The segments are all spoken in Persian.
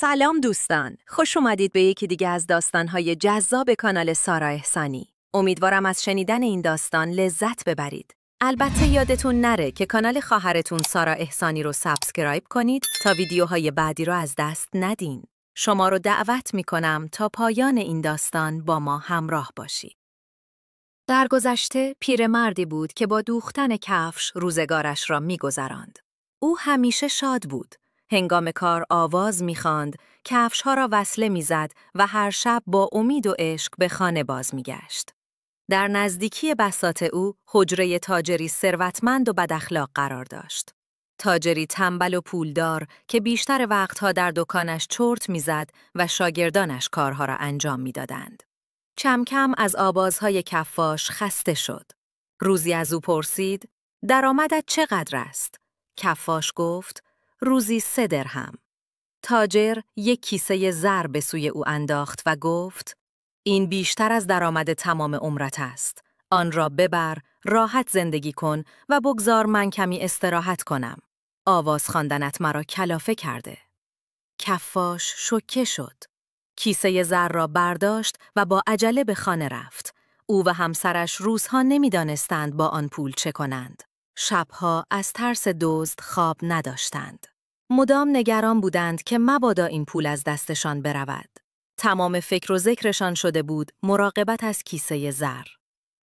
سلام دوستان، خوش اومدید به یکی دیگه از داستان‌های جذاب کانال سارا احسانی. امیدوارم از شنیدن این داستان لذت ببرید. البته یادتون نره که کانال خواهرتون سارا احسانی رو سابسکرایب کنید تا ویدیوهای بعدی رو از دست ندین. شما رو دعوت میکنم تا پایان این داستان با ما همراه باشید. در گذشته پیرمردی بود که با دوختن کفش روزگارش را میگذراند. او همیشه شاد بود. هنگام کار آواز می‌خواند، کفش‌ها را وصله می‌زد و هر شب با امید و عشق به خانه باز می‌گشت. در نزدیکی بساط او حجره تاجری ثروتمند و بداخلاق قرار داشت. تاجری تنبل و پولدار که بیشتر وقتها در دکانش چرت می‌زد و شاگردانش کارها را انجام می‌دادند. کم کم از آوازهای کفاش خسته شد. روزی از او پرسید: درآمدت چقدر است؟ کفاش گفت: روزی 3 درهم. تاجر یک کیسه زر به سوی او انداخت و گفت: این بیشتر از درآمد تمام عمرت است. آن را ببر، راحت زندگی کن و بگذار من کمی استراحت کنم. آواز خواندنت مرا کلافه کرده. کفاش شوکه شد. کیسه زر را برداشت و با عجله به خانه رفت. او و همسرش روزها نمی‌دانستند با آن پول چه کنند. شبها از ترس دزد خواب نداشتند. مدام نگران بودند که مبادا این پول از دستشان برود. تمام فکر و ذکرشان شده بود مراقبت از کیسه زر.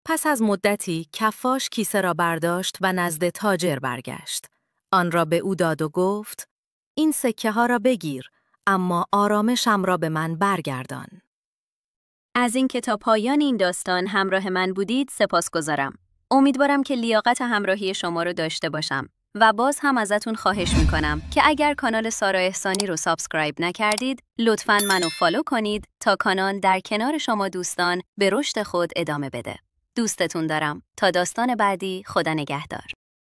پس از مدتی کفاش کیسه را برداشت و نزد تاجر برگشت. آن را به او داد و گفت: این سکه ها را بگیر، اما آرامشم را به من برگردان. از اینکه تا پایان این داستان همراه من بودید سپاسگزارم. امیدوارم که لیاقت همراهی شما رو داشته باشم و باز هم ازتون خواهش میکنم که اگر کانال سارا احسانی رو سابسکرایب نکردید لطفاً منو فالو کنید تا کانال در کنار شما دوستان به رشد خود ادامه بده. دوستتون دارم. تا داستان بعدی، خدا نگهدار.